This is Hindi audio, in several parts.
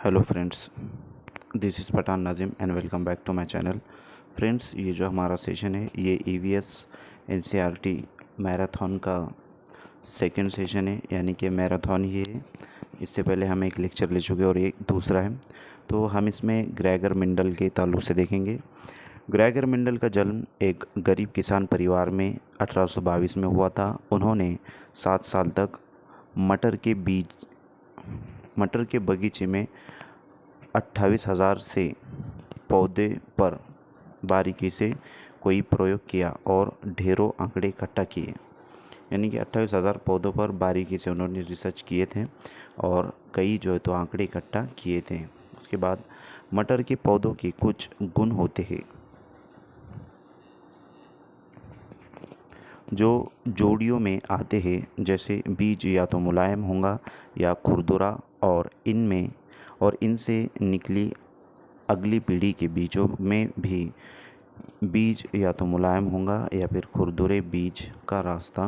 Hello friends, this is Pathan Nazim and welcome back to my channel. Friends, ये जो हमारा सेशन है ये EVS NCERT मैराथन का सेकंड सेशन है, यानी कि मैराथन ही है। इससे पहले हम एक लेक्चर ले चुके और एक दूसरा है, तो हम इसमें ग्रेगर मेंडल के ताल्लुक से देखेंगे। ग्रेगर मेंडल का जन्म एक गरीब किसान परिवार में 1822 में हुआ था। उन्होंने 7 साल तक मटर के बगीचे में 28,000 से पौधे पर बारीकी से कोई प्रयोग किया और ढेरों आंकड़े इकट्ठा किए। यानी कि 28,000 पौधों पर बारीकी से उन्होंने रिसर्च किए थे और कई जो है तो आंकड़े इकट्ठा किए थे। उसके बाद मटर के पौधों के कुछ गुण होते हैं जो जोड़ियों में आते हैं, जैसे बीज या तो मुलायम होगा या खुरदुरा, और इनसे निकली अगली पीढ़ी के बीजों में भी बीज या तो मुलायम होगा या फिर खुरदुरे बीज का रास्ता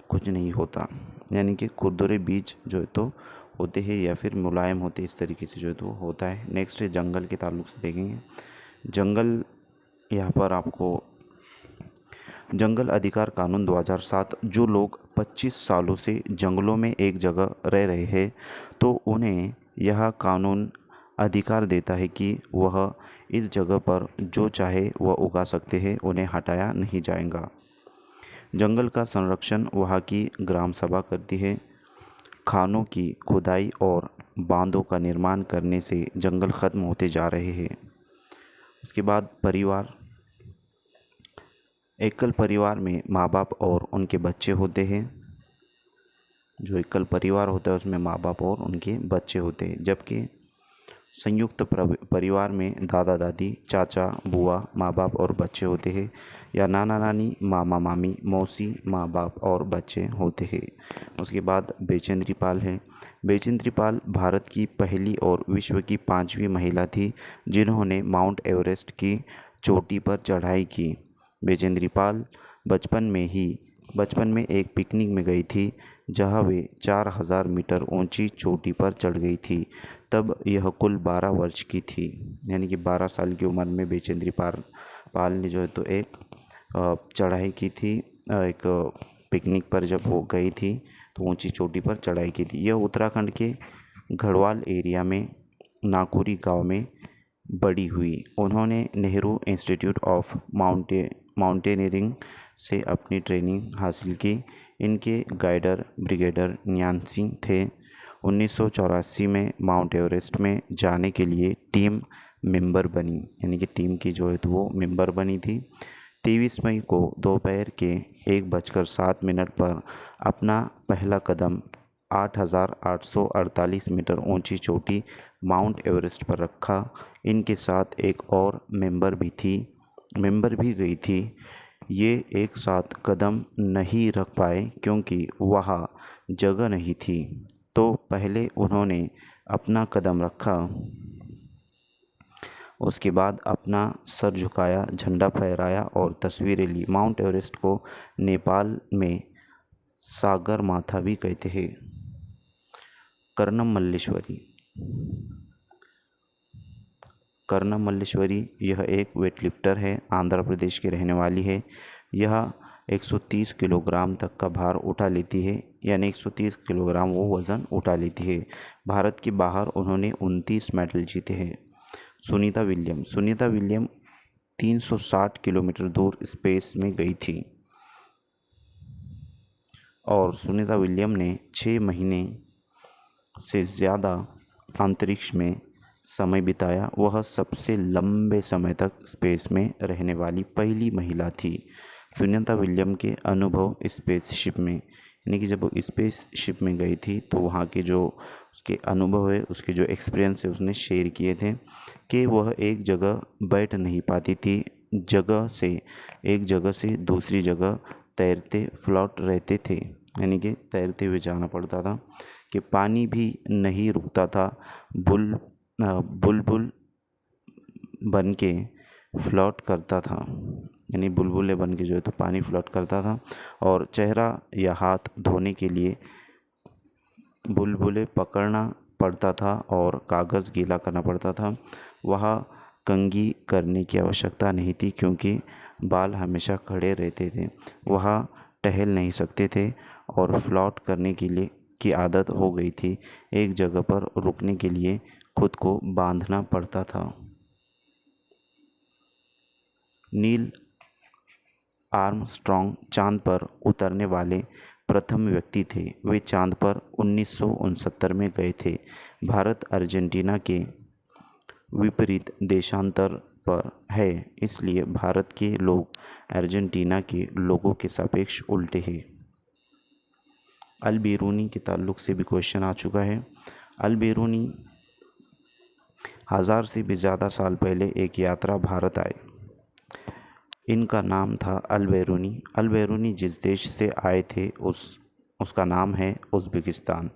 कुछ नहीं होता। यानी कि खुरदुरे बीज जो है तो होते हैं या फिर मुलायम होते, इस तरीके से जो है तो होता है। नेक्स्ट है जंगल के ताल्लुक से देखेंगे। जंगल, यहाँ पर आपको जंगल अधिकार कानून 2007, जो लोग 25 सालों से जंगलों में एक जगह रह रहे हैं तो उन्हें यह कानून अधिकार देता है कि वह इस जगह पर जो चाहे वह उगा सकते हैं, उन्हें हटाया नहीं जाएगा। जंगल का संरक्षण वहाँ की ग्राम सभा करती है। खानों की खुदाई और बांधों का निर्माण करने से जंगल ख़त्म होते जा रहे हैं। उसके बाद परिवार, एकल परिवार में माँ बाप और उनके बच्चे होते हैं। जो एकल परिवार होता है उसमें माँ बाप और उनके बच्चे होते हैं, जबकि संयुक्त परिवार में दादा दादी, चाचा बुआ, माँ बाप और बच्चे होते हैं, या नाना नानी, मामा मामी, मौसी, माँ बाप और बच्चे होते हैं। उसके बाद बेचेंद्री पाल है। बेचेंद्री पाल भारत की पहली और विश्व की 5वीं महिला थी जिन्होंने माउंट एवरेस्ट की चोटी पर चढ़ाई की। बेचेंद्री पाल बचपन में एक पिकनिक में गई थी जहां वे 4,000 मीटर ऊंची चोटी पर चढ़ गई थी। तब यह कुल 12 वर्ष की थी। यानी कि 12 साल की उम्र में बेचेंद्री पाल ने जो है तो एक चढ़ाई की थी। एक पिकनिक पर जब वो गई थी तो ऊंची चोटी पर चढ़ाई की थी। यह उत्तराखंड के गढ़वाल एरिया में नाकुरी गांव में बड़ी हुई। उन्होंने नेहरू इंस्टीट्यूट ऑफ माउंटेनियरिंग से अपनी ट्रेनिंग हासिल की। इनके गाइडर ब्रिगेडियर न्यान सिंह थे। 1984 में माउंट एवरेस्ट में जाने के लिए टीम मेंबर बनी, यानी कि टीम की जो है तो वो मेंबर बनी थी। 23 मई को दोपहर के 1:07 पर अपना पहला कदम 8,848 मीटर ऊंची चोटी माउंट एवरेस्ट पर रखा। इनके साथ एक और मेंबर भी गई थी। ये एक साथ कदम नहीं रख पाए क्योंकि वहाँ जगह नहीं थी, तो पहले उन्होंने अपना कदम रखा, उसके बाद अपना सर झुकाया, झंडा फहराया और तस्वीरें ली। माउंट एवरेस्ट को नेपाल में सागरमाथा भी कहते हैं। कर्णम मल्लेश्वरी यह एक वेटलिफ्टर है, आंध्र प्रदेश की रहने वाली है। यह 130 किलोग्राम तक का भार उठा लेती है, यानी 130 किलोग्राम वो वज़न उठा लेती है। भारत के बाहर उन्होंने 29 मेडल जीते हैं। सुनीता विलियम 360 किलोमीटर दूर स्पेस में गई थी और सुनीता विलियम ने 6 महीने से ज़्यादा अंतरिक्ष में समय बिताया। वह सबसे लंबे समय तक स्पेस में रहने वाली पहली महिला थी। सुनीता विलियम के अनुभव स्पेसशिप में, यानी कि जब वो स्पेसशिप में गई थी तो वहाँ के जो उसके अनुभव है, उसके जो एक्सपीरियंस है उसने शेयर किए थे कि वह एक जगह बैठ नहीं पाती थी, एक जगह से दूसरी जगह तैरते फ्लोट रहते थे, यानी कि तैरते हुए जाना पड़ता था, कि पानी भी नहीं रुकता था। बुलबुल बन के फ्लोट करता था, यानी बुलबुले बन के जो है तो पानी फ्लोट करता था। और चेहरा या हाथ धोने के लिए बुलबुले पड़ता था और कागज़ गीला करना पड़ता था। वहाँ कंघी करने की आवश्यकता नहीं थी क्योंकि बाल हमेशा खड़े रहते थे। वहाँ टहल नहीं सकते थे और फ्लॉट करने के लिए की आदत हो गई थी। एक जगह पर रुकने के लिए खुद को बांधना पड़ता था। नील आर्मस्ट्रॉन्ग चांद पर उतरने वाले प्रथम व्यक्ति थे। वे चांद पर 1969 में गए थे। भारत अर्जेंटीना के विपरीत देशांतर पर है, इसलिए भारत के लोग अर्जेंटीना के लोगों के सापेक्ष उल्टे हैं। अल बेरूनी के ताल्लुक से भी क्वेश्चन आ चुका है। अल बेरूनी 1000 से भी ज़्यादा साल पहले एक यात्रा भारत आए। इनका नाम था अल बेरूनी। अल बेरूनी जिस देश से आए थे उसका नाम है उज़्बेकिस्तान।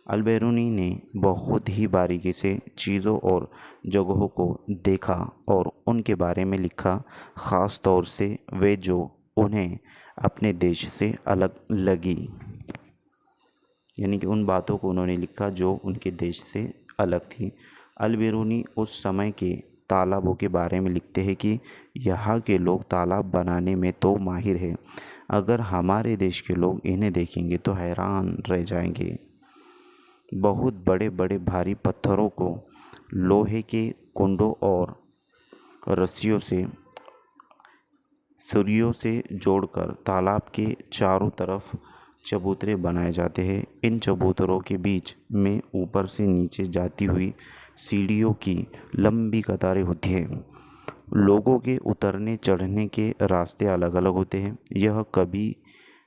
अल बेरूनी ने बहुत ही बारीकी से चीज़ों और जगहों को देखा और उनके बारे में लिखा, ख़ास तौर से वे जो उन्हें अपने देश से अलग लगी। यानी कि उन बातों को उन्होंने लिखा जो उनके देश से अलग थी। अल बेरूनी उस समय के तालाबों के बारे में लिखते हैं कि यहाँ के लोग तालाब बनाने में तो माहिर हैं, अगर हमारे देश के लोग इन्हें देखेंगे तो हैरान रह जाएंगे। बहुत बड़े बड़े भारी पत्थरों को लोहे के कुंडों और रस्सियों से सुरियों से जोड़कर तालाब के चारों तरफ चबूतरे बनाए जाते हैं। इन चबूतरों के बीच में ऊपर से नीचे जाती हुई सीढ़ियों की लंबी कतारें होती हैं। लोगों के उतरने चढ़ने के रास्ते अलग अलग होते हैं। यह कभी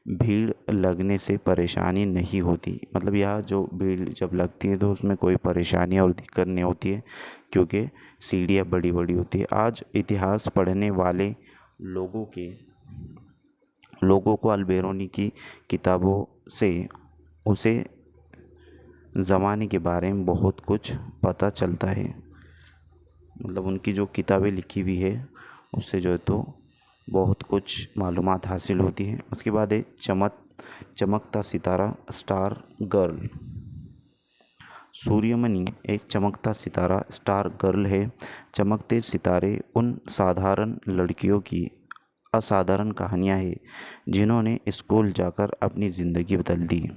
भीड़ लगने से परेशानी नहीं होती। मतलब यह जो भीड़ जब लगती है तो उसमें कोई परेशानी और दिक्कत नहीं होती है क्योंकि सीढ़ियाँ बड़ी बड़ी होती है। आज इतिहास पढ़ने वाले लोगों को अल बेरूनी की किताबों से उसे ज़माने के बारे में बहुत कुछ पता चलता है। मतलब उनकी जो किताबें लिखी हुई है उससे जो है तो बहुत कुछ मालूमात हासिल होती है। उसके बाद है चमकता सितारा, स्टार गर्ल। सूर्यमणि एक चमकता सितारा, स्टार गर्ल है। चमकते सितारे उन साधारण लड़कियों की असाधारण कहानियाँ हैं जिन्होंने स्कूल जाकर अपनी ज़िंदगी बदल दी।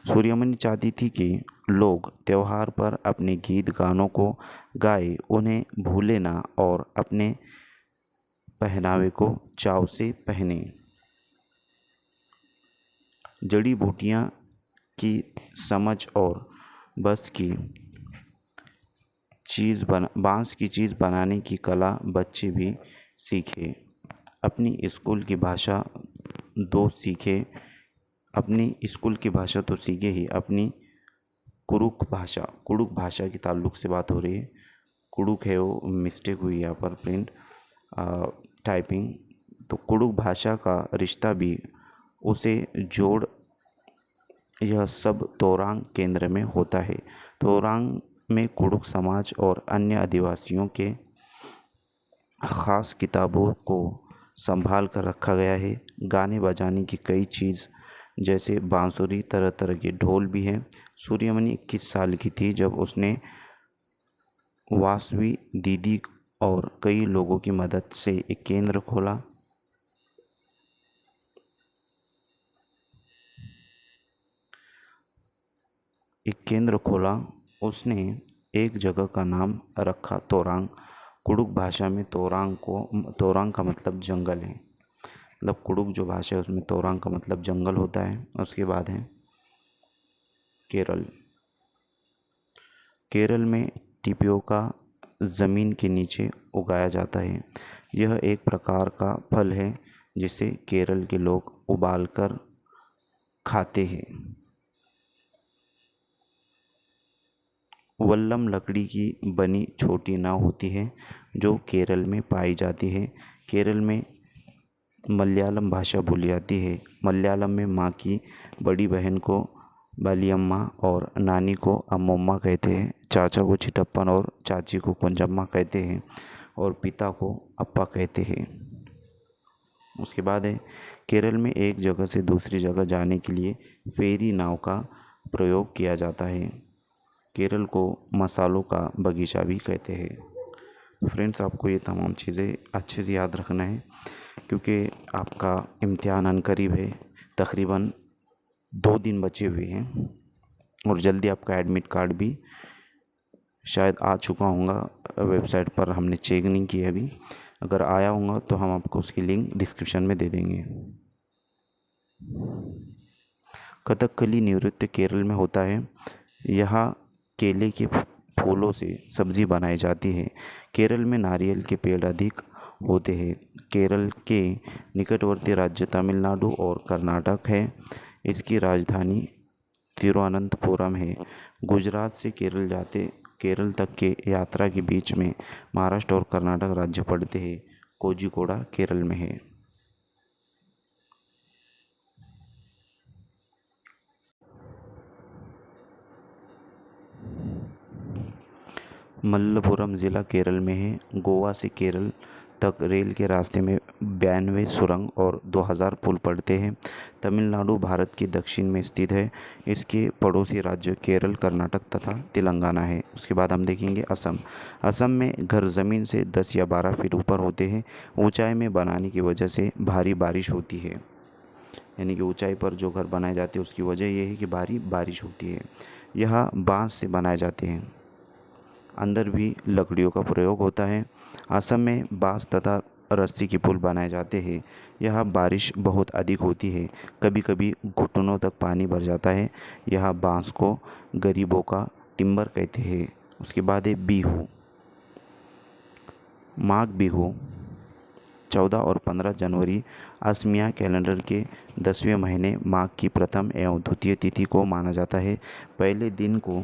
सूर्यमणि चाहती थी कि लोग त्योहार पर अपने गीत गानों को गाए, उन्हें भूले ना और अपने पहनावे को चाव से पहने। जड़ी बूटियाँ की समझ और बांस की चीज़ बनाने की कला बच्चे भी सीखे। अपनी स्कूल की भाषा तो सीखे ही, अपनी कुड़ुक भाषा के ताल्लुक से बात हो रही है। कुड़ुक है वो मिस्टेक हुई यहाँ पर प्रिंट टाइपिंग। तो कुड़ुक भाषा का रिश्ता भी उसे जोड़ यह सब तोरांग केंद्र में होता है। तोरांग में कुड़ुक समाज और अन्य आदिवासियों के ख़ास किताबों को संभाल कर रखा गया है। गाने बजाने की कई चीज़ जैसे बांसुरी, तरह तरह के ढोल भी हैं। सूर्यमणि 21 साल की थी जब उसने वासवी दीदी और कई लोगों की मदद से एक केंद्र खोला। उसने एक जगह का नाम रखा तोरांग। कुड़ुक भाषा में तोरांग का मतलब जंगल है। मतलब कुड़ुक जो भाषा है उसमें तोरांग का मतलब जंगल होता है। उसके बाद है केरल में टिपियोका ज़मीन के नीचे उगाया जाता है। यह एक प्रकार का फल है जिसे केरल के लोग उबालकर खाते हैं। वल्लम लकड़ी की बनी छोटी नाव होती है जो केरल में पाई जाती है। केरल में मलयालम भाषा बोली जाती है। मलयालम में माँ की बड़ी बहन को बालियम्मा और नानी को अम्मम्मा कहते हैं। चाचा को चिटप्पन और चाची को कुंजम्मा कहते हैं और पिता को अप्पा कहते हैं। उसके बाद है केरल में एक जगह से दूसरी जगह जाने के लिए फेरी नाव का प्रयोग किया जाता है। केरल को मसालों का बगीचा भी कहते हैं। फ्रेंड्स, आपको ये तमाम चीज़ें अच्छे से याद रखना है क्योंकि आपका इम्तिहान अनकरीब है। तकरीबन 2 दिन बचे हुए हैं और जल्दी आपका एडमिट कार्ड भी शायद आ चुका होगा। वेबसाइट पर हमने चेक नहीं किया अभी। अगर आया होगा तो हम आपको उसकी लिंक डिस्क्रिप्शन में दे देंगे। कथकली नृत्य केरल में होता है। यहाँ केले के फूलों से सब्जी बनाई जाती है। केरल में नारियल के पेड़ अधिक होते हैं। केरल के निकटवर्ती राज्य तमिलनाडु और कर्नाटक है। इसकी राजधानी तिरुवनंतपुरम है। गुजरात से केरल तक के यात्रा के बीच में महाराष्ट्र और कर्नाटक राज्य पड़ते हैं। कोझिकोड केरल में है। मलप्पुरम ज़िला केरल में है। गोवा से केरल तक रेल के रास्ते में 92 सुरंग और 2000 पुल पड़ते हैं। तमिलनाडु भारत के दक्षिण में स्थित है। इसके पड़ोसी राज्य केरल, कर्नाटक तथा तेलंगाना है। उसके बाद हम देखेंगे असम। असम में घर ज़मीन से 10 या 12 फीट ऊपर होते हैं। ऊंचाई में बनाने की वजह से भारी बारिश होती है। यानी कि ऊंचाई पर जो घर बनाए जाते हैं उसकी वजह यह है कि भारी बारिश होती है। यह बांस से बनाए जाते हैं। अंदर भी लकड़ियों का प्रयोग होता है। असम में बांस तथा रस्सी के पुल बनाए जाते हैं। यहाँ बारिश बहुत अधिक होती है। कभी कभी घुटनों तक पानी भर जाता है। यहाँ बांस को गरीबों का टिम्बर कहते हैं। उसके बाद है बिहू। माघ बिहू 14 और 15 जनवरी असमिया कैलेंडर के 10वें महीने माघ की प्रथम एवं द्वितीय तिथि को माना जाता है। पहले दिन को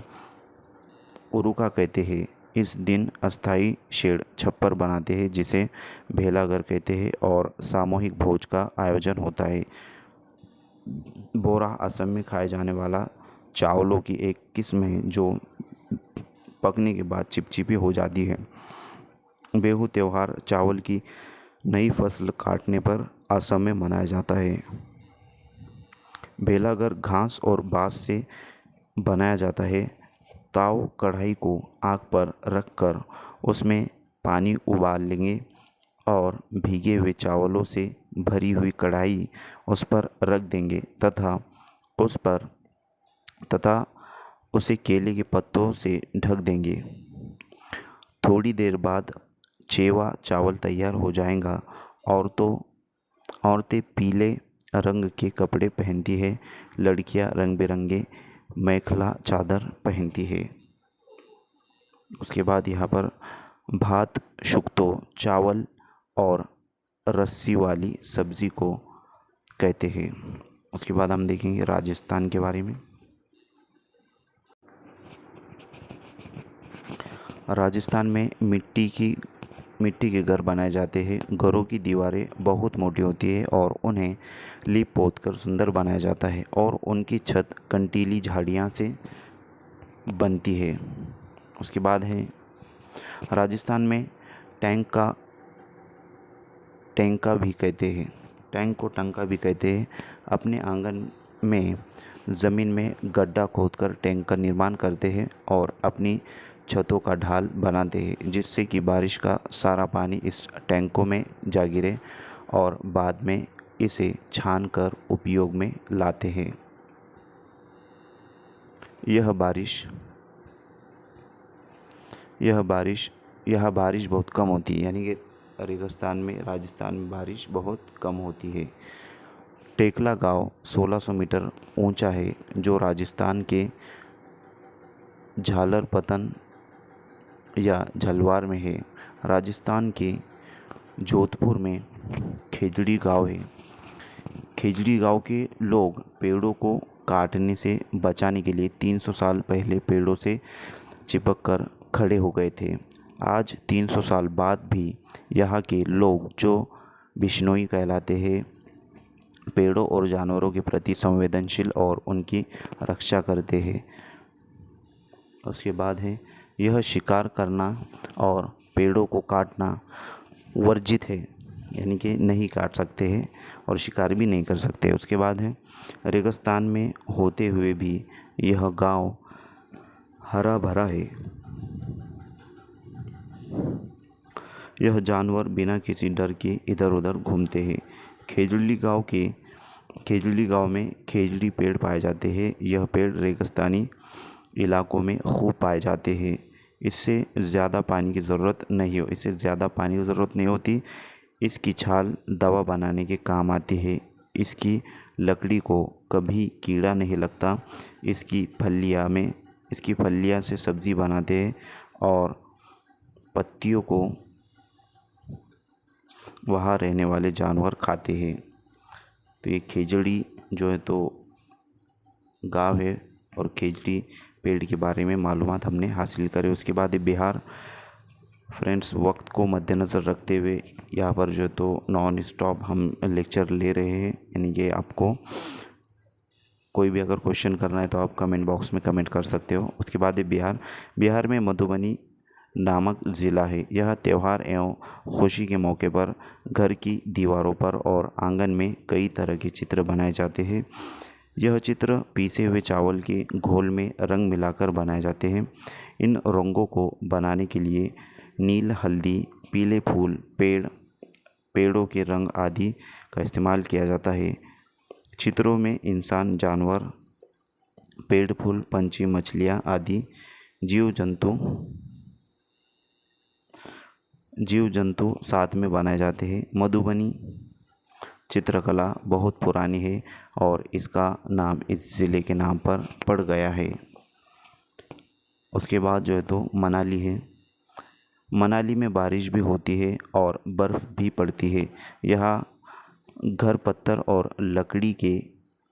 उरुका कहते हैं। इस दिन अस्थाई शेड छप्पर बनाते हैं जिसे भेलाघर कहते हैं और सामूहिक भोज का आयोजन होता है। बोरा असम में खाए जाने वाला चावलों की एक किस्म है जो पकने के बाद चिपचिपी हो जाती है। बिहू त्यौहार चावल की नई फसल काटने पर असम में मनाया जाता है। भेलाघर घास और बांस से बनाया जाता है। ताव कढ़ाई को आग पर रखकर उसमें पानी उबाल लेंगे और भीगे हुए चावलों से भरी हुई कढ़ाई उस पर रख देंगे तथा उसे केले के पत्तों से ढक देंगे। थोड़ी देर बाद चेवा चावल तैयार हो जाएगा। औरतें पीले रंग के कपड़े पहनती है। लड़कियां रंग बिरंगे मेखला चादर पहनती है। उसके बाद यहाँ पर भात शुक्तो चावल और रस्सी वाली सब्ज़ी को कहते हैं। उसके बाद हम देखेंगे राजस्थान के बारे में। राजस्थान में मिट्टी के घर बनाए जाते हैं। घरों की दीवारें बहुत मोटी होती है और उन्हें लीप पोत कर सुंदर बनाया जाता है और उनकी छत कंटीली झाड़ियाँ से बनती है। उसके बाद है राजस्थान में टैंका भी कहते हैं। टैंक को टंका भी कहते हैं। अपने आंगन में ज़मीन में गड्ढा खोदकर टैंक का निर्माण करते हैं और अपनी छतों का ढाल बनाते हैं जिससे कि बारिश का सारा पानी इस टैंकों में जा गिरे और बाद में इसे छान कर उपयोग में लाते हैं। यह बारिश बहुत कम होती है। यानी कि राजस्थान में बारिश बहुत कम होती है। टेकला गांव 1600 मीटर ऊंचा है जो राजस्थान के झालरपतन या झलवार में है। राजस्थान के जोधपुर में खेजड़ी गांव है। खेजड़ी गांव के लोग पेड़ों को काटने से बचाने के लिए 300 साल पहले पेड़ों से चिपक कर खड़े हो गए थे। आज 300 साल बाद भी यहाँ के लोग जो बिश्नोई कहलाते हैं पेड़ों और जानवरों के प्रति संवेदनशील और उनकी रक्षा करते हैं। उसके बाद है यह शिकार करना और पेड़ों को काटना वर्जित है। यानी कि नहीं काट सकते हैं और शिकार भी नहीं कर सकते। उसके बाद है रेगिस्तान में होते हुए भी यह गांव हरा भरा है। यह जानवर बिना किसी डर के इधर उधर घूमते हैं। खेजड़ी गांव में खेजड़ी पेड़ पाए जाते हैं। यह पेड़ रेगिस्तानी इलाकों में खूब पाए जाते हैं। इससे ज़्यादा पानी की ज़रूरत नहीं होती। इसकी छाल दवा बनाने के काम आती है। इसकी लकड़ी को कभी कीड़ा नहीं लगता। इसकी फलियां से सब्ज़ी बनाते हैं और पत्तियों को वहाँ रहने वाले जानवर खाते हैं। तो ये खेजड़ी जो है तो गाँव है और खेजड़ी पेड़ के बारे में मालूमात हमने हासिल करे। उसके बाद बिहार। फ्रेंड्स, वक्त को मद्देनज़र रखते हुए यहाँ पर जो है तो नॉन स्टॉप हम लेक्चर ले रहे हैं, यानी कि आपको कोई भी अगर क्वेश्चन करना है तो आप कमेंट बॉक्स में कमेंट कर सकते हो। उसके बाद बिहार में मधुबनी नामक ज़िला है। यह त्यौहार एवं खुशी के मौके पर घर की दीवारों पर और आंगन में कई तरह के चित्र बनाए जाते हैं। यह चित्र पीसे हुए चावल के घोल में रंग मिलाकर बनाए जाते हैं। इन रंगों को बनाने के लिए नील, हल्दी, पीले फूल, पेड़ों के रंग आदि का इस्तेमाल किया जाता है। चित्रों में इंसान, जानवर, पेड़, फूल, पंछी, मछलियाँ आदि जीव जंतु साथ में बनाए जाते हैं। मधुबनी चित्रकला बहुत पुरानी है और इसका नाम इस ज़िले के नाम पर पड़ गया है। उसके बाद जो है तो मनाली है। मनाली में बारिश भी होती है और बर्फ़ भी पड़ती है। यहाँ घर पत्थर और लकड़ी के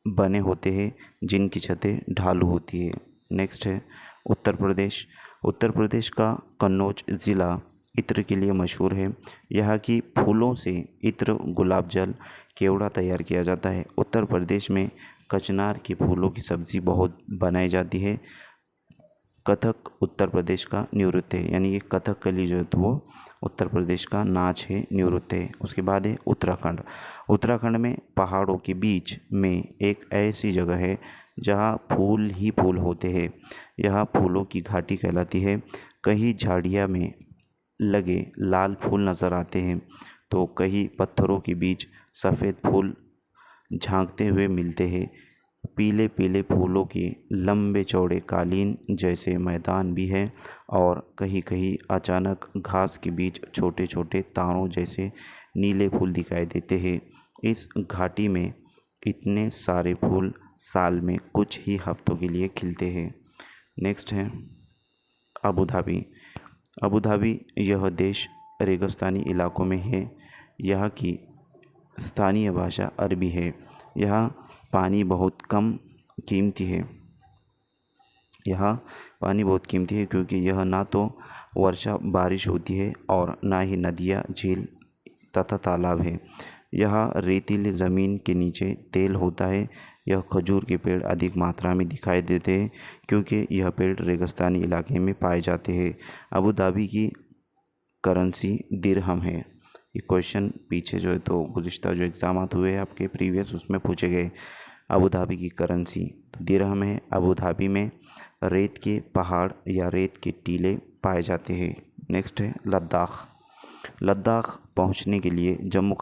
बने होते हैं जिनकी छतें ढालू होती है। नेक्स्ट है उत्तर प्रदेश। उत्तर प्रदेश का कन्नौज ज़िला इत्र के लिए मशहूर है। यहाँ की फूलों से इत्र, गुलाब जल, केवड़ा तैयार किया जाता है। उत्तर प्रदेश में कचनार के फूलों की सब्ज़ी बहुत बनाई जाती है। कथक उत्तर प्रदेश का नृत्य है, यानी कि कथकली जो है तो वो उत्तर प्रदेश का नाच है, नृत्य है। उसके बाद है उत्तराखंड। उत्तराखंड में पहाड़ों के बीच में एक ऐसी जगह है जहाँ फूल ही फूल होते हैं। यह फूलों की घाटी कहलाती है। कहीं झाड़ियाँ में लगे लाल फूल नज़र आते हैं तो कहीं पत्थरों के बीच सफ़ेद फूल झांकते हुए मिलते हैं। पीले पीले फूलों के लंबे चौड़े कालीन जैसे मैदान भी हैं और कहीं कहीं अचानक घास के बीच छोटे छोटे तारों जैसे नीले फूल दिखाई देते हैं। इस घाटी में इतने सारे फूल साल में कुछ ही हफ्तों के लिए खिलते हैं। नेक्स्ट है अबू धाबी। अबू धाबी यह देश रेगिस्तानी इलाकों में है। यहाँ की स्थानीय भाषा अरबी है। यहाँ पानी बहुत कीमती है क्योंकि यह ना तो बारिश होती है और ना ही नदियाँ, झील तथा तालाब है। यहाँ रेतीली ज़मीन के नीचे तेल होता है। यह खजूर के पेड़ अधिक मात्रा में दिखाई देते हैं क्योंकि यह पेड़ रेगिस्तानी इलाके में पाए जाते हैं। अबू धाबी की करेंसी दिरहम है। ये क्वेश्चन पीछे जो है तो गुज़िश्ता जो एग्ज़ामात हुए आपके प्रीवियस उसमें पूछे गए। अबू धाबी की करेंसी तो दिरहम है। अबू धाबी में रेत के पहाड़ या रेत के टीले पाए जाते हैं। नेक्स्ट है लद्दाख। लद्दाख पहुंचने के लिए जम्मू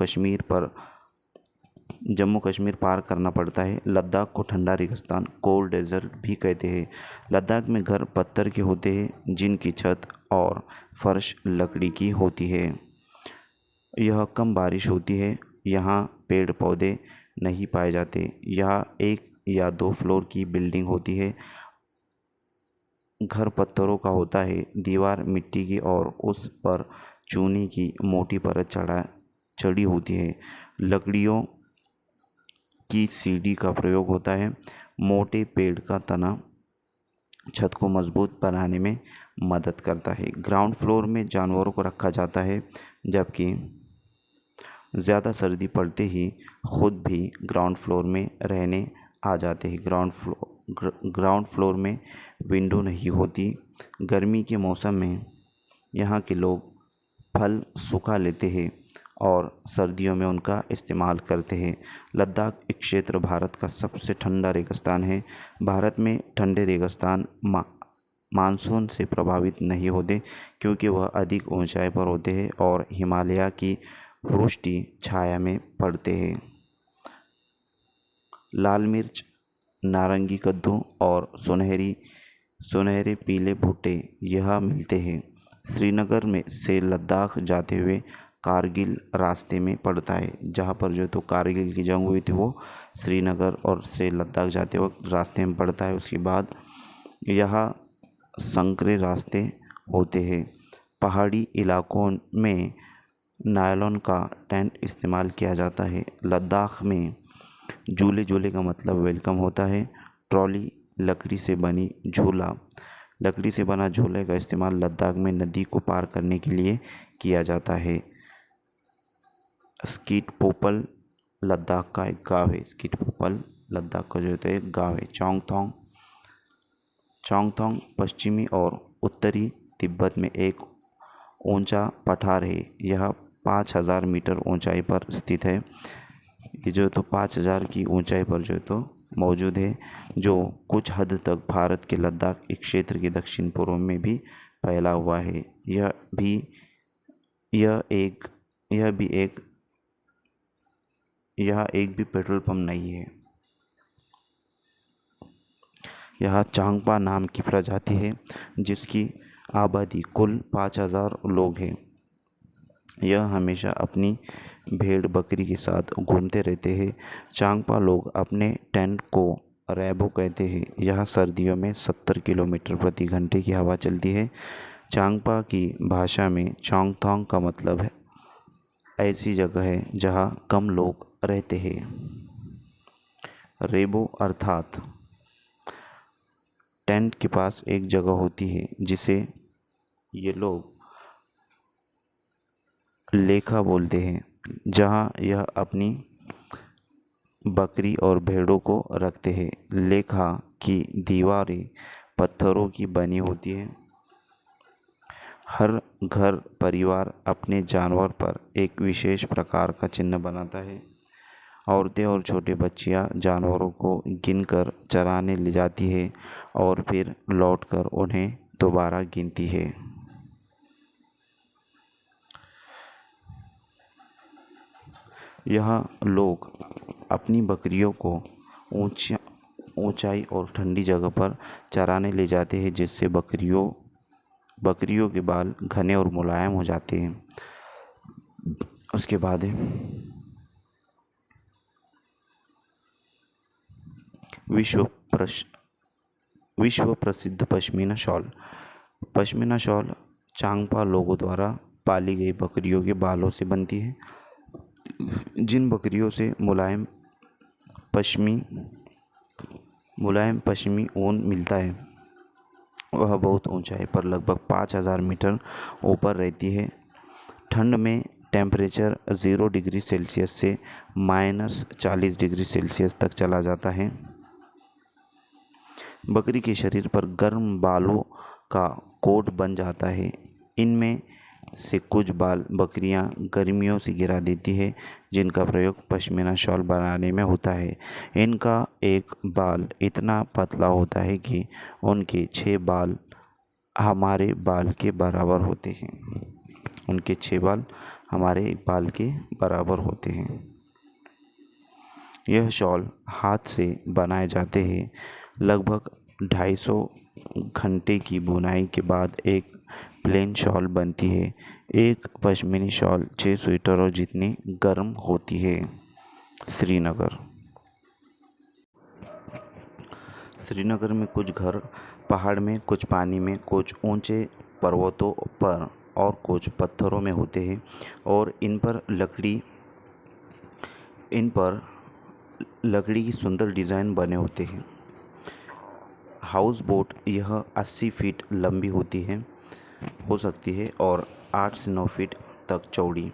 कश्मीर पार करना पड़ता है। लद्दाख को ठंडा रेगिस्तान, कोल्ड डेजर्ट भी कहते हैं। लद्दाख में घर पत्थर के होते हैं जिनकी छत और फर्श लकड़ी की होती है। यह कम बारिश होती है। यहाँ पेड़ पौधे नहीं पाए जाते। यहाँ 1 या 2 फ्लोर की बिल्डिंग होती है। घर पत्थरों का होता है, दीवार मिट्टी की और उस पर चूने की मोटी परत चढ़ी होती है। लकड़ियों की सीढ़ी का प्रयोग होता है। मोटे पेड़ का तना छत को मजबूत बनाने में मदद करता है। ग्राउंड फ्लोर में जानवरों को रखा जाता है, जबकि ज़्यादा सर्दी पड़ते ही खुद भी ग्राउंड फ्लोर में रहने आ जाते हैं। ग्राउंड फ्लोर में विंडो नहीं होती। गर्मी के मौसम में यहाँ के लोग फल सुखा लेते हैं और सर्दियों में उनका इस्तेमाल करते हैं। लद्दाख एक क्षेत्र भारत का सबसे ठंडा रेगिस्तान है। भारत में ठंडे रेगिस्तान मानसून से प्रभावित नहीं होते क्योंकि वह अधिक ऊंचाई पर होते हैं और हिमालय की वृष्टि छाया में पड़ते हैं। लाल मिर्च, नारंगी कद्दू और सुनहरे पीले भुट्टे यह मिलते हैं। श्रीनगर में से लद्दाख जाते हुए कारगिल रास्ते में पड़ता है। जहाँ पर जो तो कारगिल की जंग हुई थी वो श्रीनगर और से लद्दाख जाते वक्त रास्ते में पड़ता है। उसके बाद यहाँ संकरे रास्ते होते हैं। पहाड़ी इलाकों में नायलॉन का टेंट इस्तेमाल किया जाता है। लद्दाख में झूले झूले का मतलब वेलकम होता है। ट्रॉली लकड़ी से बना झूले का इस्तेमाल लद्दाख में नदी को पार करने के लिए किया जाता है। स्कीट पोपल लद्दाख का एक गाँव है। स्कीट पोपल लद्दाख का जो है एक गाँव है। चोंगथोंग पश्चिमी और उत्तरी तिब्बत में एक ऊंचा पठार है। यह 5000 मीटर ऊंचाई पर स्थित है। ये जो तो 5000 की ऊंचाई पर जो तो मौजूद है, जो कुछ हद तक भारत के लद्दाख एक क्षेत्र के दक्षिण पूर्व में भी फैला हुआ है। यह एक भी पेट्रोल पंप नहीं है। यह चांगपा नाम की प्रजाति है जिसकी आबादी कुल 5000 लोग हैं। यह हमेशा अपनी भेड़ बकरी के साथ घूमते रहते हैं। चांगपा लोग अपने टेंट को रैबो कहते हैं। यह सर्दियों में 70 किलोमीटर प्रति घंटे की हवा चलती है। चांगपा की भाषा में चोंगथोंग का मतलब है ऐसी जगह है जहाँ कम लोग रहते हैं। रेबो अर्थात टेंट के पास एक जगह होती है जिसे ये लोग लेखा बोलते हैं, जहाँ यह अपनी बकरी और भेड़ों को रखते हैं। लेखा की दीवारें पत्थरों की बनी होती है। हर घर परिवार अपने जानवर पर एक विशेष प्रकार का चिन्ह बनाता है। औरतें और छोटे बच्चियां जानवरों को गिनकर चराने ले जाती है और फिर लौटकर उन्हें दोबारा गिनती है। यहाँ लोग अपनी बकरियों को ऊंचाई और ठंडी जगह पर चराने ले जाते हैं, जिससे बकरियों के बाल घने और मुलायम हो जाते हैं। उसके बाद है विश्व प्रसिद्ध पश्मीना शॉल। पश्मीना शॉल चांगपा लोगों द्वारा पाली गई बकरियों के बालों से बनती है। जिन बकरियों से मुलायम पश्चिमी ऊन मिलता है वह बहुत ऊंचाई पर लगभग 5000 मीटर ऊपर रहती है। ठंड में टेम्परेचर 0 डिग्री सेल्सियस से -40 डिग्री सेल्सियस तक चला जाता है। बकरी के शरीर पर गर्म बालों का कोट बन जाता है। इनमें से कुछ बाल बकरियां गर्मियों से गिरा देती है, जिनका प्रयोग पश्मीना शॉल बनाने में होता है। इनका एक बाल इतना पतला होता है कि उनके 6 बाल हमारे बाल के बराबर होते हैं। उनके 6 बाल हमारे बाल के बराबर होते हैं। यह शॉल हाथ से बनाए जाते हैं। लगभग 250 घंटे की बुनाई के बाद एक प्लेन शॉल बनती है। एक पश्मीनी शॉल 6 स्वेटरों जितनी गर्म होती है। श्रीनगर में कुछ घर पहाड़ में, कुछ पानी में, कुछ ऊंचे पर्वतों पर और कुछ पत्थरों में होते हैं और इन पर लकड़ी की सुंदर डिज़ाइन बने होते हैं। हाउस बोट यह 80 फीट लंबी हो सकती है और 8 से 9 फीट तक चौड़ी।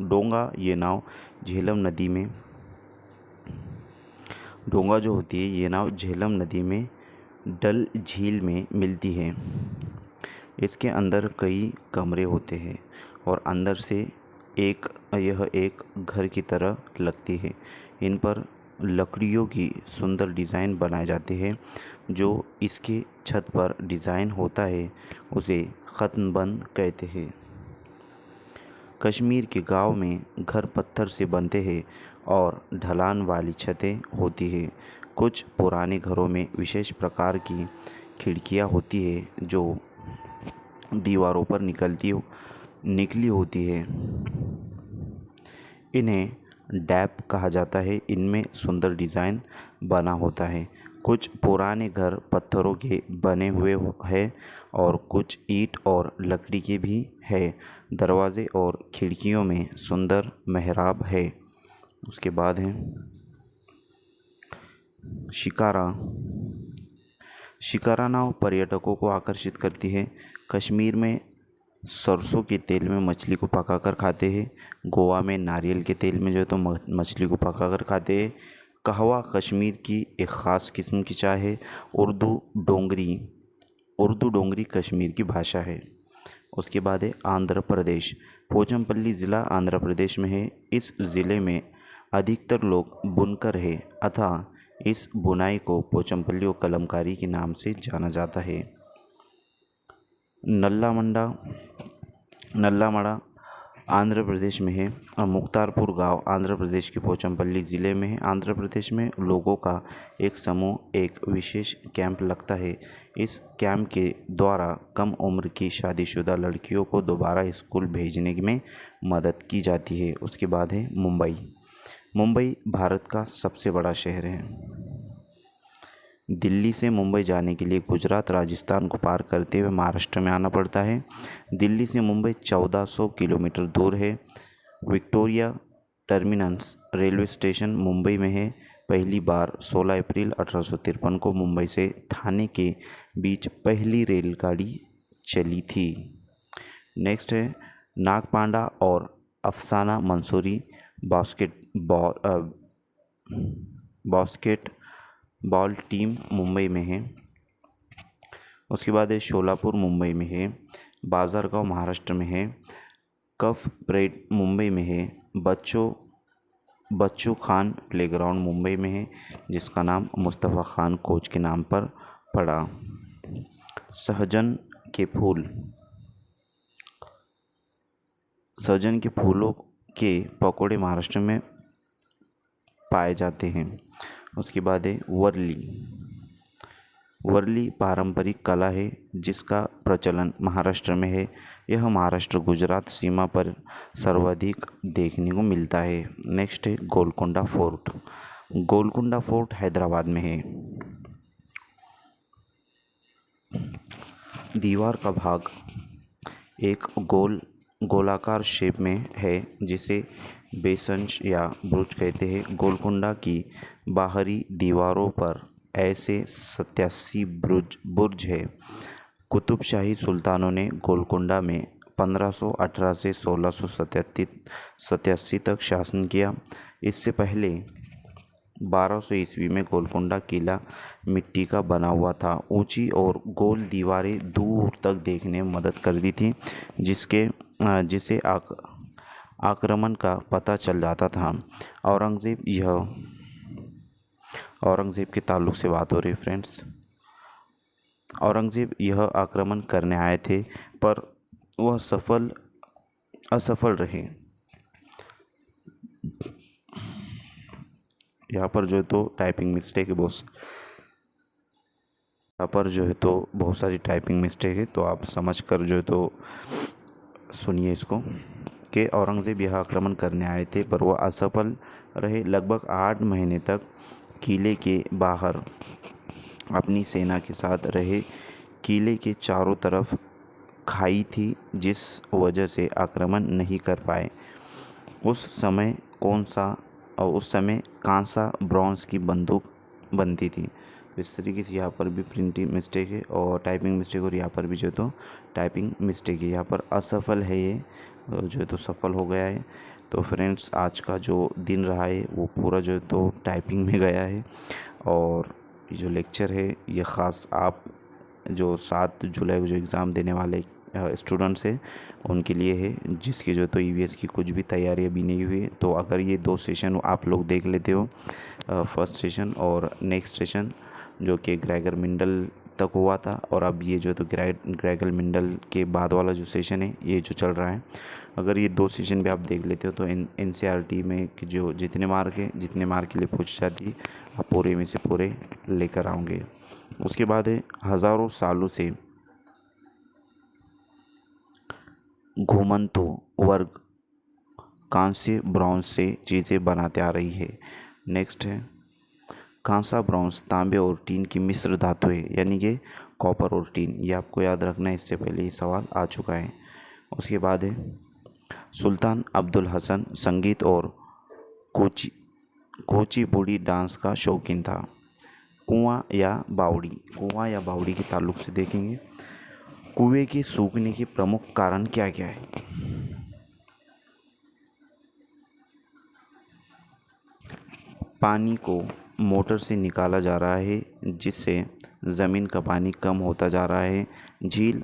डोंगा ये नाव झेलम नदी में डल झील में मिलती है। इसके अंदर कई कमरे होते हैं और अंदर से यह एक घर की तरह लगती है। इन पर लकड़ियों की सुंदर डिज़ाइन बनाए जाते हैं। जो इसके छत पर डिज़ाइन होता है उसे ख़त्मबंद कहते हैं। कश्मीर के गांव में घर पत्थर से बनते हैं और ढलान वाली छतें होती हैं। कुछ पुराने घरों में विशेष प्रकार की खिड़कियां होती हैं जो दीवारों पर निकली होती है। इन्हें डैप कहा जाता है। इनमें सुंदर डिज़ाइन बना होता है। कुछ पुराने घर पत्थरों के बने हुए हैं और कुछ ईंट और लकड़ी के भी हैं। दरवाजे और खिड़कियों में सुंदर मेहराब है। उसके बाद है शिकारा। शिकारा नाव पर्यटकों को आकर्षित करती है। कश्मीर में सरसों के तेल में मछली को पकाकर खाते हैं। गोवा में नारियल के तेल में जो है तो मछली को पकाकर खाते हैं। कहवा कश्मीर की एक ख़ास किस्म की चाय है। उर्दू डोंगरी कश्मीर की भाषा है। उसके बाद है आंध्र प्रदेश। पोचमपल्ली ज़िला आंध्र प्रदेश में है। इस ज़िले में अधिकतर लोग बुनकर हैं अतः इस बुनाई को पोचमपल्ली और कलमकारी के नाम से जाना जाता है। नल्लामड़ा आंध्र प्रदेश में है और मुख्तारपुर गांव आंध्र प्रदेश के पोचमपल्ली ज़िले में है। आंध्र प्रदेश में लोगों का एक समूह एक विशेष कैंप लगता है। इस कैंप के द्वारा कम उम्र की शादीशुदा लड़कियों को दोबारा स्कूल भेजने में मदद की जाती है। उसके बाद है मुंबई भारत का सबसे बड़ा शहर है। दिल्ली से मुंबई जाने के लिए गुजरात राजस्थान को पार करते हुए महाराष्ट्र में आना पड़ता है। दिल्ली से मुंबई 1400 किलोमीटर दूर है। Victoria terminus railway station Mumbai में है। पहली बार 16 अप्रैल 1853 को मुंबई से थाने के बीच पहली रेलगाड़ी चली थी। नेक्स्ट है नागपांडा और अफसाना मंसूरी बास्केटबॉल टीम मुंबई में है। उसके बाद है शोलापुर मुंबई में है। बाजारगांव महाराष्ट्र में है। कफ परेड मुंबई में है। बच्चू खान प्लेग्राउंड मुंबई में है जिसका नाम मुस्तफ़ा खान कोच के नाम पर पड़ा। सहजन के फूलों के पकौड़े महाराष्ट्र में पाए जाते हैं। उसके बाद है वर्ली पारंपरिक कला है जिसका प्रचलन महाराष्ट्र में है। यह महाराष्ट्र गुजरात सीमा पर सर्वाधिक देखने को मिलता है। नेक्स्ट है गोलकुंडा फोर्ट हैदराबाद में है। दीवार का भाग एक गोलाकार शेप में है जिसे बेसंच या बुर्ज कहते हैं। गोलकुंडा की बाहरी दीवारों पर ऐसे 87 बुर्ज है। कुतुबशाही सुल्तानों ने गोलकुंडा में 1518 से 1687 तक शासन किया। इससे पहले 1200 ईस्वी में गोलकुंडा किला मिट्टी का बना हुआ था। ऊंची और गोल दीवारें दूर तक देखने में मदद करती थी जिसे आक्रमण का पता चल जाता था। औरंगज़ेब के ताल्लुक़ से बात हो रही फ्रेंड्स। औरंगज़ेब यह आक्रमण करने आए थे पर वह असफल रहे। यहाँ पर जो है तो टाइपिंग मिस्टेक है बहुत सारी टाइपिंग मिस्टेक है तो आप समझ कर जो है तो सुनिए इसको कि औरंगज़ेब यह आक्रमण करने आए थे पर वह असफल रहे। लगभग 8 महीने तक किले के बाहर अपनी सेना के साथ रहे। किले के चारों तरफ खाई थी जिस वजह से आक्रमण नहीं कर पाए। उस समय कांसा ब्रॉन्ज की बंदूक बनती थी। तो इस तरीके से यहाँ पर भी प्रिंटिंग मिस्टेक है और टाइपिंग मिस्टेक और यहाँ पर भी जो है तो टाइपिंग मिस्टेक है। यहाँ पर असफल है ये जो है तो सफल हो गया है। तो फ्रेंड्स आज का जो दिन रहा है वो पूरा जो है तो टाइपिंग में गया है और ये जो लेक्चर है ये ख़ास आप जो 7 जुलाई को जो एग्ज़ाम देने वाले स्टूडेंट्स हैं उनके लिए है जिसकी जो तो ईवीएस की कुछ भी तैयारी अभी नहीं हुई है। तो अगर ये 2 सेशन आप लोग देख लेते हो फर्स्ट सेशन और नेक्स्ट सेशन जो कि ग्रेगर मेंडल तक हुआ था, और अब ये जो तो ग्रेगर मेंडल के बाद वाला जो सेशन है ये जो चल रहा है। अगर ये 2 सेशन भी आप देख लेते हो तो NCERT में कि जो जितने मार्क के लिए पूछ जाती है आप पूरे में से पूरे लेकर आओगे। उसके बाद है हज़ारों सालों से घुमंतु वर्ग कांस्य ब्रॉन्ज से चीज़ें बनाते आ रही है। नेक्स्ट है कांसा ब्रॉन्ज तांबे और टीन की मिश्र धातु है, यानी कि कॉपर और टीन। ये आपको याद रखना है, इससे पहले ये सवाल आ चुका है। उसके बाद है सुल्तान अब्दुल हसन संगीत और कुचिपुड़ी डांस का शौकीन था। कुआं या बावड़ी के ताल्लुक से देखेंगे। कुएं के सूखने के प्रमुख कारण क्या क्या है? पानी को मोटर से निकाला जा रहा है, जिससे ज़मीन का पानी कम होता जा रहा है। झील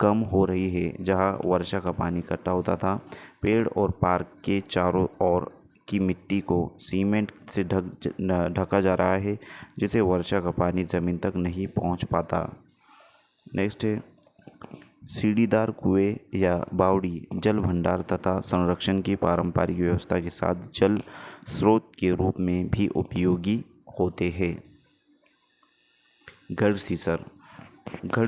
कम हो रही है जहाँ वर्षा का पानी इकट्ठा होता था। पेड़ और पार्क के चारों ओर की मिट्टी को सीमेंट से ढका जा रहा है, जिससे वर्षा का पानी ज़मीन तक नहीं पहुंच पाता। नेक्स्ट है सीढ़ीदार कुएं या बावड़ी जल भंडार तथा संरक्षण की पारंपरिक व्यवस्था के साथ जल स्रोत के रूप में भी उपयोगी होते हैं। गढ़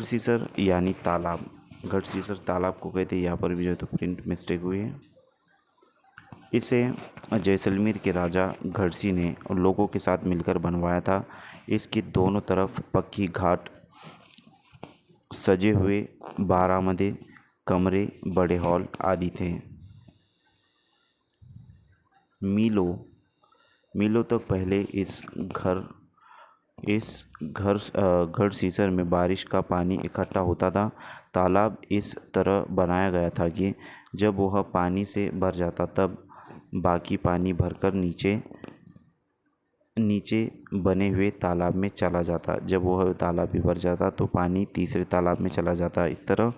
सीसर यानी तालाब। गढ़ सीसर तालाब को कहते हैं। यहाँ पर भी जो है तो प्रिंट मिस्टेक हुई है। इसे जैसलमेर के राजा गढ़सी ने लोगों के साथ मिलकर बनवाया था। इसके दोनों तरफ पक्की घाट, सजे हुए बारामदे, कमरे, बड़े हॉल आदि थे। मीलों तक पहले गढ़ सीसर में बारिश का पानी इकट्ठा होता था। तालाब इस तरह बनाया गया था कि जब वह पानी से भर जाता तब बाकी पानी भरकर नीचे बने हुए तालाब में चला जाता। जब वह तालाब भी भर जाता तो पानी तीसरे तालाब में चला जाता। इस तरह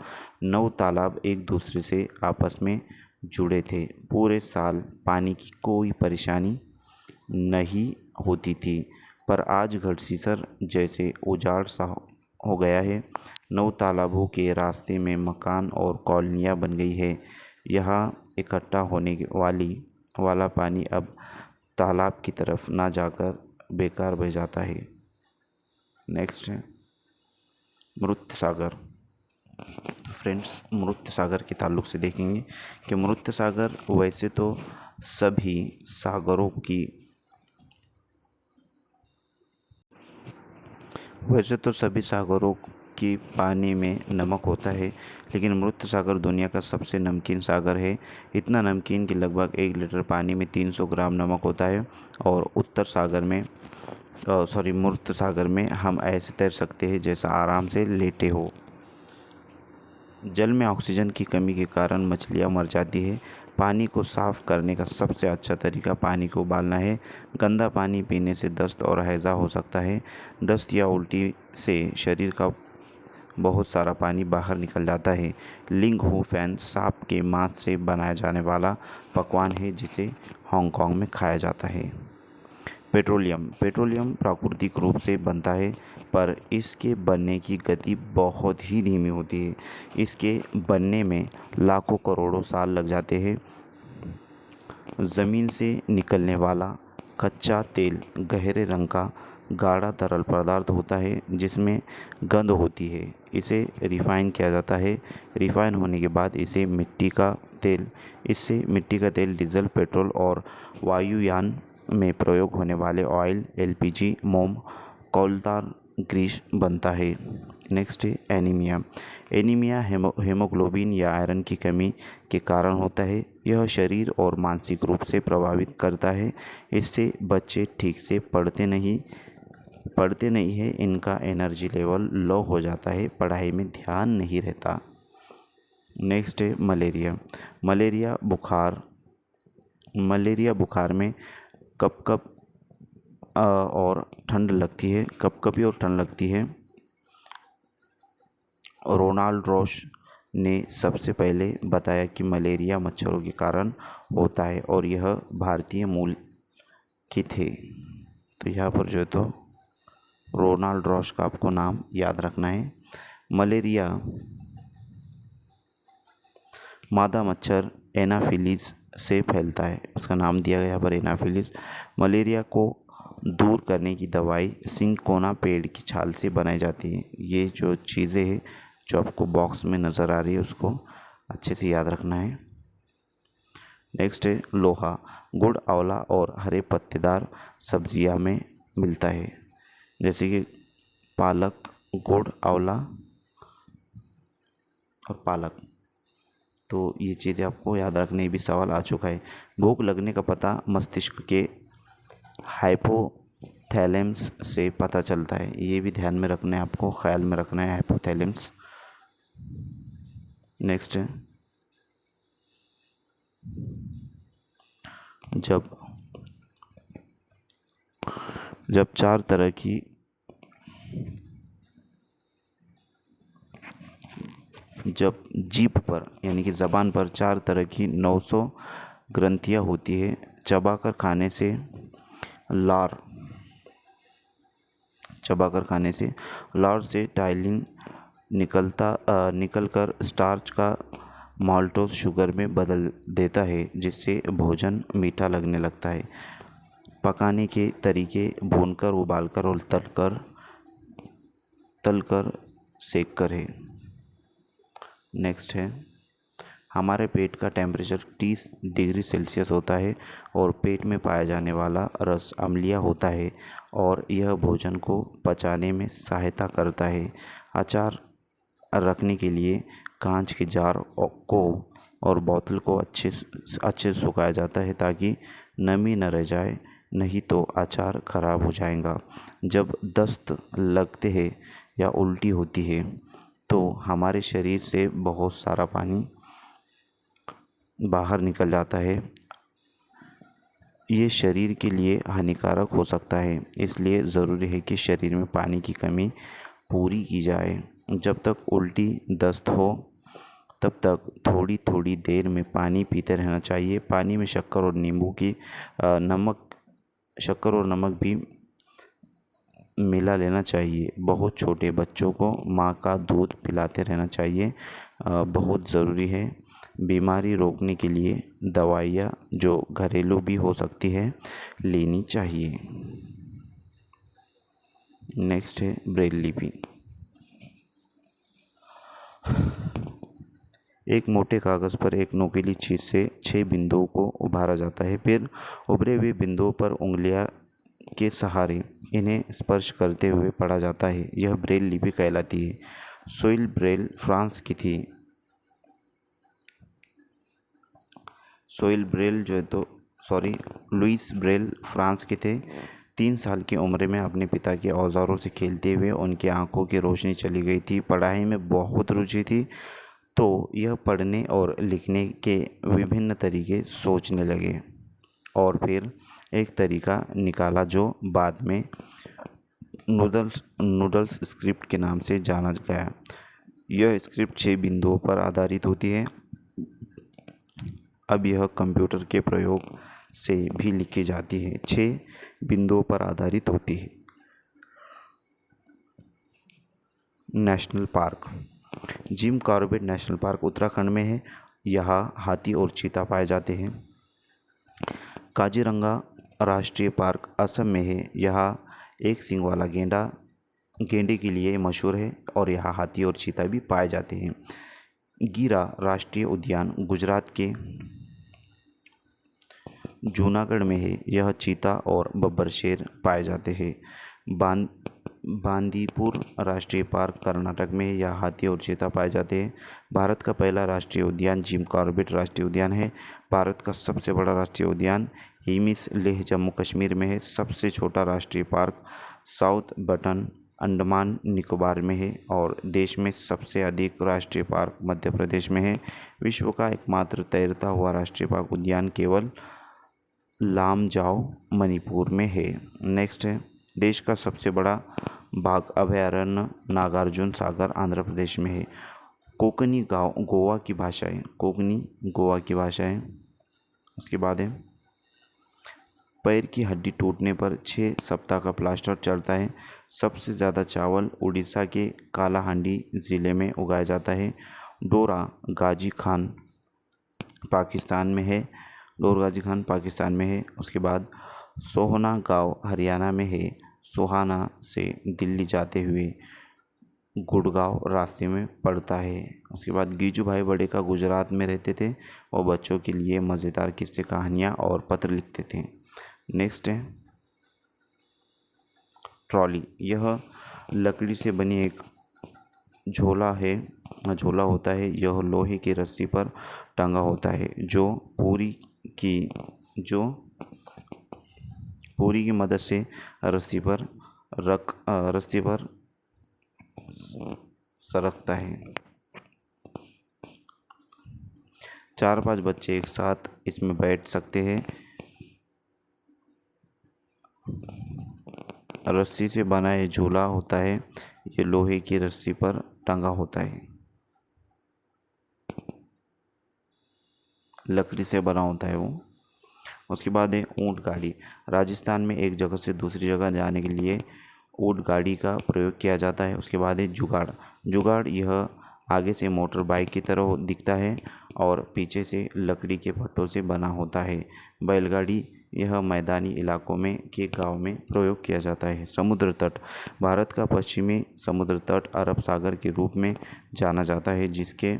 9 तालाब एक दूसरे से आपस में जुड़े थे। पूरे साल पानी की कोई परेशानी नहीं होती थी। पर आज गढ़सीसर जैसे उजाड़ सा हो गया है। 9 तालाबों के रास्ते में मकान और कॉलोनियाँ बन गई है। यहाँ इकट्ठा होने वाला पानी अब तालाब की तरफ ना जाकर बेकार बह जाता है। नेक्स्ट है मृत सागर। फ्रेंड्स, मृत सागर के ताल्लुक से देखेंगे कि मृत सागर वैसे तो सभी सागरों की पानी में नमक होता है, लेकिन मृत सागर दुनिया का सबसे नमकीन सागर है। इतना नमकीन कि लगभग 1 लीटर पानी में 300 ग्राम नमक होता है। और मृत सागर में हम ऐसे तैर सकते हैं जैसा आराम से लेटे हो। जल में ऑक्सीजन की कमी के कारण मछलियाँ मर जाती है। पानी को साफ़ करने का सबसे अच्छा तरीका पानी को उबालना है। गंदा पानी पीने से दस्त और हैज़ा हो सकता है। दस्त या उल्टी से शरीर का बहुत सारा पानी बाहर निकल जाता है। लिंग हू फैन सांप के मांस से बनाया जाने वाला पकवान है, जिसे हांगकांग में खाया जाता है। पेट्रोलियम प्राकृतिक रूप से बनता है, पर इसके बनने की गति बहुत ही धीमी होती है। इसके बनने में लाखों करोड़ों साल लग जाते हैं। ज़मीन से निकलने वाला कच्चा तेल गहरे रंग का गाढ़ा तरल पदार्थ होता है, जिसमें गंध होती है। इसे रिफ़ाइन किया जाता है। रिफ़ाइन होने के बाद इससे मिट्टी का तेल डीजल, पेट्रोल और वायुयान में प्रयोग होने वाले ऑयल, LPG, मोम, कोलदार ग्रीस बनता है। नेक्स्ट है एनीमिया हेमोग्लोबिन या आयरन की कमी के कारण होता है। यह शरीर और मानसिक रूप से प्रभावित करता है। इससे बच्चे ठीक से पढ़ते नहीं है। इनका एनर्जी लेवल लो हो जाता है, पढ़ाई में ध्यान नहीं रहता। नेक्स्ट है मलेरिया बुखार में कपकपी और ठंड लगती है। रोनाल्ड रॉश ने सबसे पहले बताया कि मलेरिया मच्छरों के कारण होता है, और यह भारतीय मूल के थे। तो यहाँ पर जो है तो रोनाल्ड रॉश का आपको नाम याद रखना है। मलेरिया मादा मच्छर एनाफिलीज से फैलता है, उसका नाम दिया गया पर एनाफिलीज। मलेरिया को दूर करने की दवाई सिंकोना पेड़ की छाल से बनाई जाती है। ये जो चीज़ें हैं जो आपको बॉक्स में नज़र आ रही है उसको अच्छे से याद रखना है। नेक्स्ट है लोहा, गुड़, आंवला और हरे पत्तेदार सब्जियां में मिलता है, जैसे कि पालक, गुड़, आंवला और पालक। तो ये चीज़ें आपको याद रखने, ये भी सवाल आ चुका है। भूख लगने का पता मस्तिष्क के हाइपोथैलेमस से पता चलता है, ये भी ध्यान में रखना है, आपको ख्याल में रखना है हाइपोथैलेमस। नेक्स्ट है जब जब चार तरह की जब जीभ पर यानी कि ज़बान पर चार तरह की 900 ग्रंथियाँ होती है, चबाकर खाने से लार चबाकर खाने से लार से टाइलिन निकलकर स्टार्च का माल्टोज शुगर में बदल देता है, जिससे भोजन मीठा लगने लगता है। पकाने के तरीके भूनकर, उबालकर और तलकर सेक कर है। नेक्स्ट है हमारे पेट का टेम्परेचर 30 डिग्री सेल्सियस होता है और पेट में पाया जाने वाला रस अम्लीय होता है और यह भोजन को पचाने में सहायता करता है। अचार रखने के लिए कांच के जार को और बोतल को अच्छे से सुखाया जाता है ताकि नमी न रह जाए, नहीं तो अचार खराब हो जाएगा। जब दस्त लगते हैं या उल्टी होती है तो हमारे शरीर से बहुत सारा पानी बाहर निकल जाता है, ये शरीर के लिए हानिकारक हो सकता है, इसलिए ज़रूरी है कि शरीर में पानी की कमी पूरी की जाए। जब तक उल्टी दस्त हो तब तक थोड़ी थोड़ी देर में पानी पीते रहना चाहिए। पानी में शक्कर और नमक भी मिला लेना चाहिए। बहुत छोटे बच्चों को माँ का दूध पिलाते रहना चाहिए, बहुत ज़रूरी है। बीमारी रोकने के लिए दवाइयाँ जो घरेलू भी हो सकती है लेनी चाहिए। नेक्स्ट है ब्रेल लिपि। एक मोटे कागज़ पर एक नोकीली चीज़ से 6 बिंदुओं को उभारा जाता है, फिर उभरे हुए बिंदुओं पर उंगलियां के सहारे इन्हें स्पर्श करते हुए पढ़ा जाता है। यह ब्रेल लिपि कहलाती है। सोइल ब्रेल फ्रांस की थी। लुइस ब्रेल फ्रांस के थे। 3 साल की उम्र में अपने पिता के औजारों से खेलते हुए उनकी आंखों की रोशनी चली गई थी। पढ़ाई में बहुत रुचि थी, तो यह पढ़ने और लिखने के विभिन्न तरीके सोचने लगे और फिर एक तरीका निकाला जो बाद में नूडल्स स्क्रिप्ट के नाम से जाना गया। यह स्क्रिप्ट 6 बिंदुओं पर आधारित होती है। अब यह कंप्यूटर के प्रयोग से भी लिखी जाती है। 6 बिंदुओं पर आधारित होती है। National park. Jim Corbett national park Uttarakhand में है। यहाँ हाथी और चीता पाए जाते हैं। काजीरंगा राष्ट्रीय पार्क असम में है। यहाँ एक सींग वाला गेंडे के लिए मशहूर है और यहाँ हाथी और चीता भी पाए जाते हैं। गिरा राष्ट्रीय उद्यान गुजरात के जूनागढ़ में है। यह चीता और बब्बर शेर पाए जाते हैं। बांदीपुर राष्ट्रीय पार्क कर्नाटक में है। यहाँ हाथी और चीता पाए जाते हैं। भारत का पहला राष्ट्रीय उद्यान जिम कॉर्बेट राष्ट्रीय उद्यान है। भारत का सबसे बड़ा राष्ट्रीय उद्यान हिमिस लेह जम्मू कश्मीर में है। सबसे छोटा राष्ट्रीय park south button Andaman Nicobar में है और देश में सबसे अधिक राष्ट्रीय पार्क मध्य प्रदेश में है। विश्व का एकमात्र तैरता हुआ राष्ट्रीय पार्क उद्यान केवल लामजाओ मणिपुर में है। नेक्स्ट है देश का सबसे बड़ा बाघ अभयारण्य नागार्जुन सागर आंध्र प्रदेश में है। कोंकणी गोवा की भाषा है। उसके बाद है पैर की हड्डी टूटने पर 6 सप्ताह का प्लास्टर चढ़ता है। सबसे ज़्यादा चावल उड़ीसा के कालाहांडी ज़िले में उगाया जाता है। डोरा गाजी खान पाकिस्तान में है। डोर गाजी खान पाकिस्तान में है। उसके बाद सोहना गाँव हरियाणा में है। सोहाना से दिल्ली जाते हुए गुड़गांव रास्ते में पड़ता है। उसके बाद गीजू भाई बड़ेका गुजरात में रहते थे और बच्चों के लिए मज़ेदार किस्से कहानियाँ और पत्र लिखते थे। नेक्स्ट है ट्रॉली। यह लकड़ी से बनी एक झोला है, झोला होता है। यह लोहे की रस्सी पर टंगा होता है जो पूरी की मदद से रस्सी पर सरकता है। 4-5 बच्चे एक साथ इसमें बैठ सकते हैं। रस्सी से बना ये झूला होता है। ये लोहे की रस्सी पर टंगा होता है, लकड़ी से बना होता है वो। उसके बाद है ऊंट गाड़ी। राजस्थान में एक जगह से दूसरी जगह जाने के लिए ऊंट गाड़ी का प्रयोग किया जाता है। उसके बाद है जुगाड़। जुगाड़ यह आगे से मोटर बाइक की तरह दिखता है और पीछे से लकड़ी के फट्टों से बना होता है। बैलगाड़ी यह मैदानी इलाकों में के गांव में प्रयोग किया जाता है। समुद्र तट। भारत का पश्चिमी समुद्र तट अरब सागर के रूप में जाना जाता है, जिसके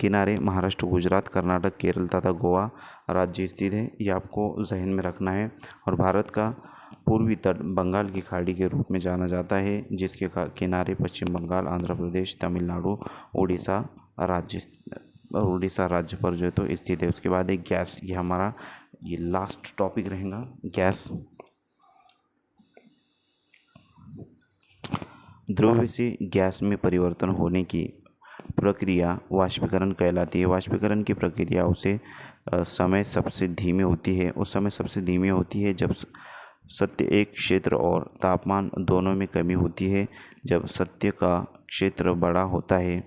किनारे महाराष्ट्र, गुजरात, कर्नाटक, केरल तथा गोवा राज्य स्थित है। ये आपको जहन में रखना है। और भारत का पूर्वी तट बंगाल की खाड़ी के रूप में जाना जाता है, जिसके किनारे पश्चिम बंगाल, आंध्र प्रदेश, तमिलनाडु, उड़ीसा राज्य पर जो है तो स्थित है। उसके बाद एक गैस। ये हमारा ये लास्ट टॉपिक रहेगा, गैस। द्रव्य से गैस में परिवर्तन होने की प्रक्रिया वाष्पीकरण कहलाती है। वाष्पीकरण की प्रक्रिया उस समय सबसे धीमी होती है जब सत्य एक क्षेत्र और तापमान दोनों में कमी होती है। जब सत्य का क्षेत्र बड़ा होता है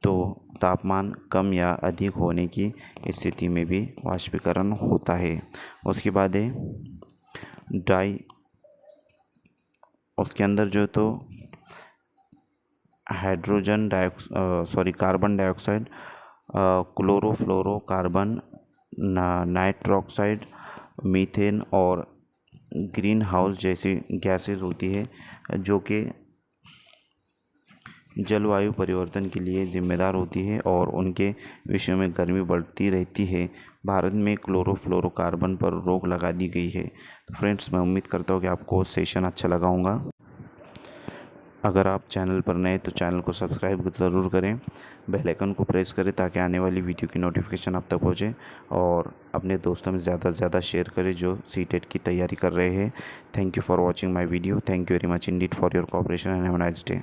तो तापमान कम या अधिक होने की स्थिति में भी वाष्पीकरण होता है। उसके बाद है उसके अंदर जो तो कार्बन डाइऑक्साइड, क्लोरोफ्लोरोकार्बन, नाइट्रोक्साइड, मीथेन और ग्रीन हाउस जैसी गैसेस होती है जो कि जलवायु परिवर्तन के लिए जिम्मेदार होती है और उनके विषय में गर्मी बढ़ती रहती है। भारत में क्लोरोफ्लोरोकार्बन पर रोक लगा दी गई है। तो फ्रेंड्स, मैं उम्मीद करता हूँ कि आपको सेशन अच्छा लगा होगा। अगर आप चैनल पर नए तो चैनल को सब्सक्राइब ज़रूर करें, बेल आइकन को प्रेस करें ताकि आने वाली वीडियो की नोटिफिकेशन आप तक पहुँचे, और अपने दोस्तों में ज़्यादा से ज़्यादा शेयर करें जो सीटेट की तैयारी कर रहे हैं। Thank you for watching my video. Thank you very much Indeed for your cooperation and have a nice day.